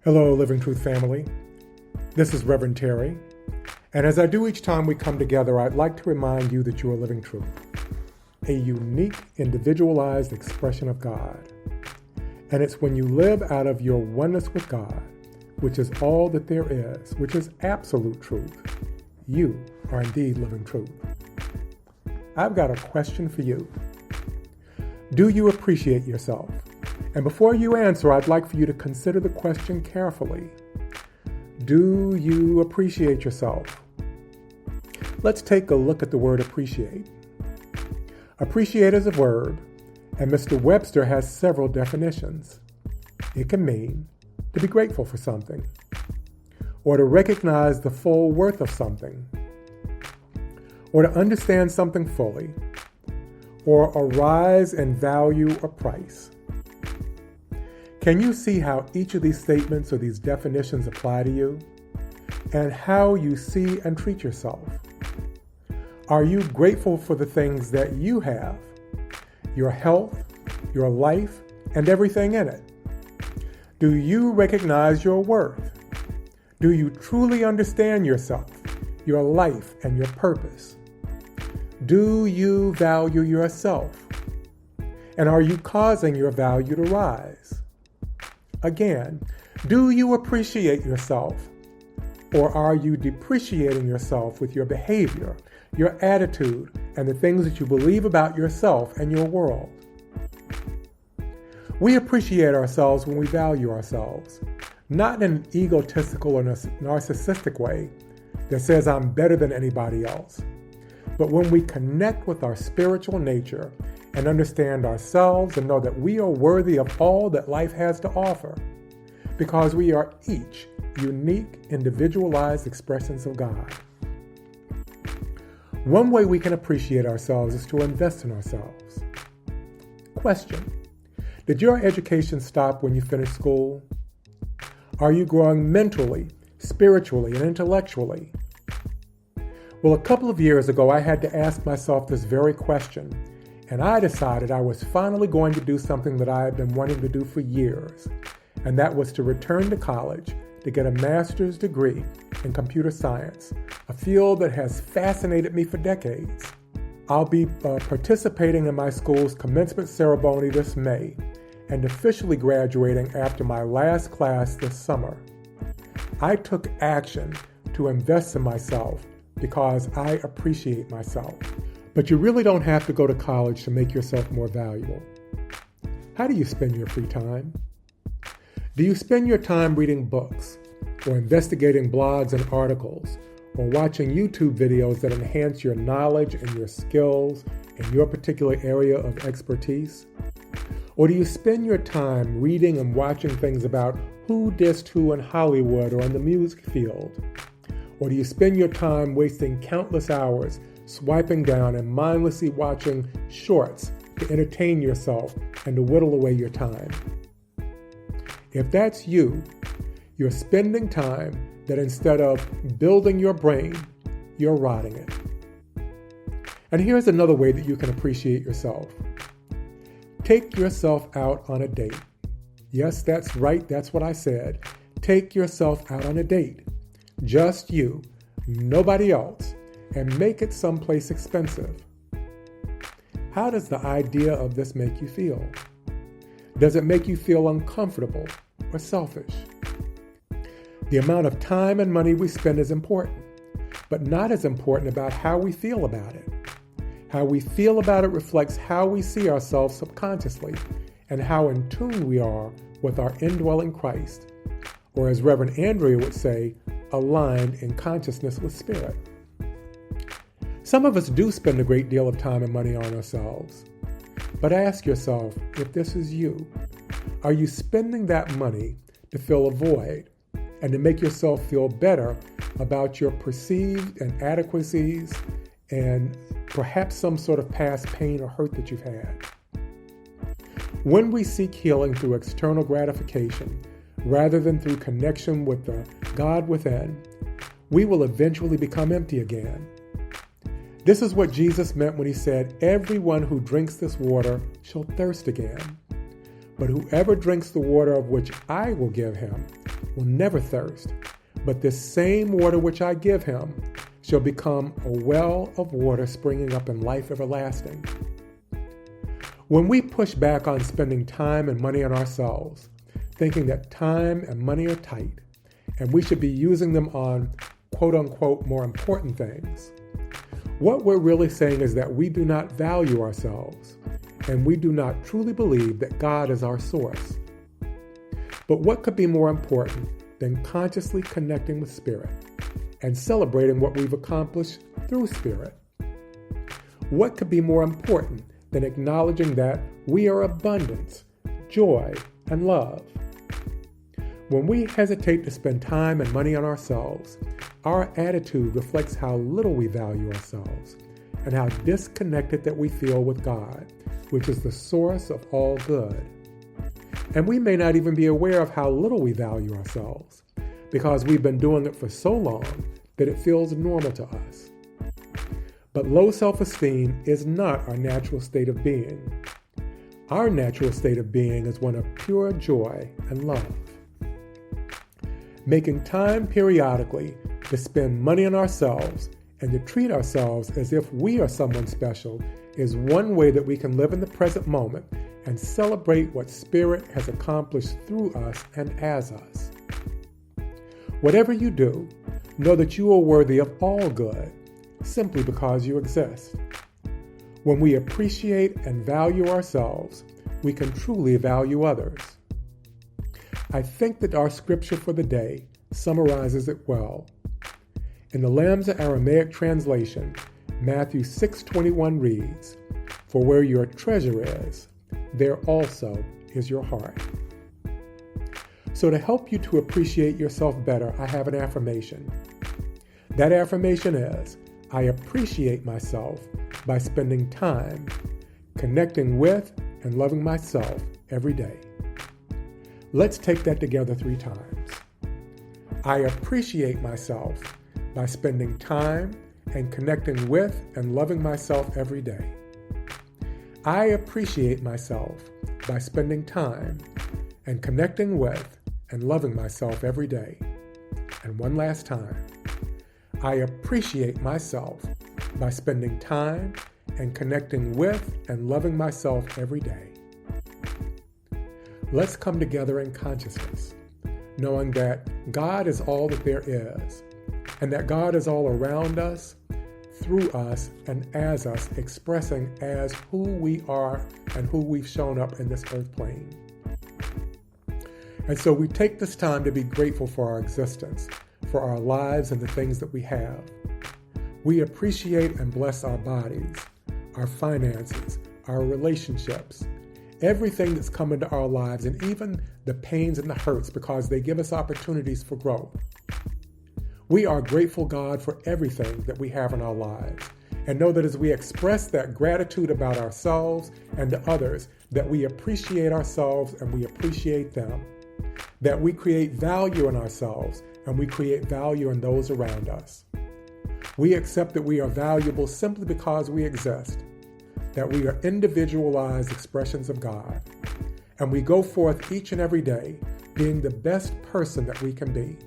Hello, Living Truth family. This is Reverend Terry. And as I do each time we come together, I'd like to remind you that you are living truth, a unique, individualized expression of God. And it's when you live out of your oneness with God, which is all that there is, which is absolute truth, you are indeed living truth. I've got a question for you. Do you appreciate yourself? And before you answer, I'd like for you to consider the question carefully. Do you appreciate yourself? Let's take a look at the word appreciate. Appreciate is a verb, and Mr. Webster has several definitions. It can mean to be grateful for something, or to recognize the full worth of something, or to understand something fully, or a rise in value or price. Can you see how each of these statements or these definitions apply to you, and how you see and treat yourself? Are you grateful for the things that you have, your health, your life, and everything in it? Do you recognize your worth? Do you truly understand yourself, your life, and your purpose? Do you value yourself? And are you causing your value to rise? Again, do you appreciate yourself, or are you depreciating yourself with your behavior, your attitude, and the things that you believe about yourself and your world? We appreciate ourselves when we value ourselves, not in an egotistical or narcissistic way that says I'm better than anybody else, but when we connect with our spiritual nature and understand ourselves and know that we are worthy of all that life has to offer, because we are each unique, individualized expressions of God. One way we can appreciate ourselves is to invest in ourselves. Question: did your education stop when you finished school? Are you growing mentally, spiritually, and intellectually? Well, a couple of years ago, I had to ask myself this very question, and I decided I was finally going to do something that I had been wanting to do for years, and that was to return to college to get a master's degree in computer science, a field that has fascinated me for decades. I'll be participating in my school's commencement ceremony this May and officially graduating after my last class this summer. I took action to invest in myself because I appreciate myself. But you really don't have to go to college to make yourself more valuable. How do you spend your free time? Do you spend your time reading books, or investigating blogs and articles, or watching YouTube videos that enhance your knowledge and your skills in your particular area of expertise? Or do you spend your time reading and watching things about who dissed who in Hollywood or in the music field? Or do you spend your time wasting countless hours swiping down and mindlessly watching shorts to entertain yourself and to whittle away your time? If that's you, you're spending time that instead of building your brain, you're rotting it. And here's another way that you can appreciate yourself. Take yourself out on a date. Yes, that's right, that's what I said. Take yourself out on a date. Just you, nobody else, and make it someplace expensive. How does the idea of this make you feel? Does it make you feel uncomfortable or selfish? The amount of time and money we spend is important, but not as important about how we feel about it. How we feel about it reflects how we see ourselves subconsciously and how in tune we are with our indwelling Christ, or as Reverend Andrea would say, aligned in consciousness with spirit. Some of us do spend a great deal of time and money on ourselves, but ask yourself if this is you. Are you spending that money to fill a void and to make yourself feel better about your perceived inadequacies and perhaps some sort of past pain or hurt that you've had? When we seek healing through external gratification rather than through connection with the God within, we will eventually become empty again. This is what Jesus meant when he said, "Everyone who drinks this water shall thirst again. But whoever drinks the water of which I will give him will never thirst, but this same water which I give him shall become a well of water springing up in life everlasting. When we push back on spending time and money on ourselves, thinking that time and money are tight, and we should be using them on quote-unquote more important things, what we're really saying is that we do not value ourselves, and we do not truly believe that God is our source. But what could be more important than consciously connecting with Spirit and celebrating what we've accomplished through Spirit? What could be more important than acknowledging that we are abundance, joy, and love? When we hesitate to spend time and money on ourselves, our attitude reflects how little we value ourselves and how disconnected that we feel with God, which is the source of all good. And we may not even be aware of how little we value ourselves because we've been doing it for so long that it feels normal to us. But low self-esteem is not our natural state of being. Our natural state of being is one of pure joy and love. Making time periodically to spend money on ourselves and to treat ourselves as if we are someone special is one way that we can live in the present moment and celebrate what Spirit has accomplished through us and as us. Whatever you do, know that you are worthy of all good simply because you exist. When we appreciate and value ourselves, we can truly value others. I think that our scripture for the day summarizes it well. In the Lamb's Aramaic translation, Matthew 6:21 reads, "For where your treasure is, there also is your heart." So to help you to appreciate yourself better, I have an affirmation. That affirmation is, I appreciate myself by spending time connecting with and loving myself every day. Let's take that together 3 times. I appreciate myself by spending time and connecting with and loving myself every day. I appreciate myself by spending time and connecting with and loving myself every day. And one last time. I appreciate myself by spending time and connecting with and loving myself every day. Let's come together in consciousness, knowing that God is all that there is, and that God is all around us, through us, and as us, expressing as who we are and who we've shown up in this earth plane. And so we take this time to be grateful for our existence, for our lives and the things that we have. We appreciate and bless our bodies, our finances, our relationships, everything that's come into our lives, and even the pains and the hurts, because they give us opportunities for growth. We are grateful, God, for everything that we have in our lives, and know that as we express that gratitude about ourselves and to others, that we appreciate ourselves and we appreciate them, that we create value in ourselves and we create value in those around us. We accept that we are valuable simply because we exist, that we are individualized expressions of God, and we go forth each and every day being the best person that we can be.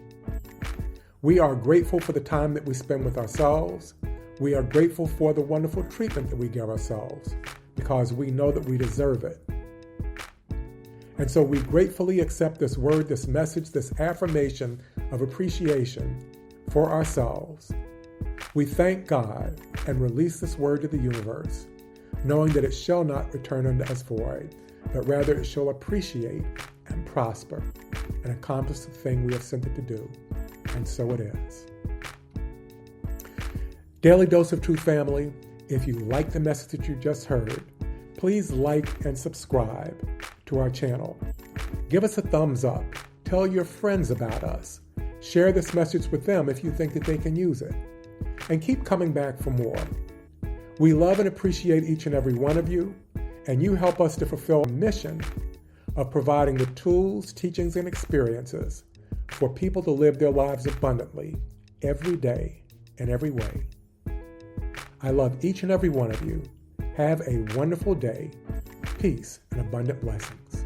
We are grateful for the time that we spend with ourselves. We are grateful for the wonderful treatment that we give ourselves because we know that we deserve it. And so we gratefully accept this word, this message, this affirmation of appreciation for ourselves. We thank God and release this word to the universe, knowing that it shall not return unto us void, but rather it shall appreciate and prosper and accomplish the thing we have sent it to do. And so it is. Daily Dose of Truth family, if you like the message that you just heard, please like and subscribe to our channel. Give us a thumbs up. Tell your friends about us. Share this message with them if you think that they can use it. And keep coming back for more. We love and appreciate each and every one of you, and you help us to fulfill a mission of providing the tools, teachings, and experiences for people to live their lives abundantly every day in every way. I love each and every one of you. Have a wonderful day. Peace and abundant blessings.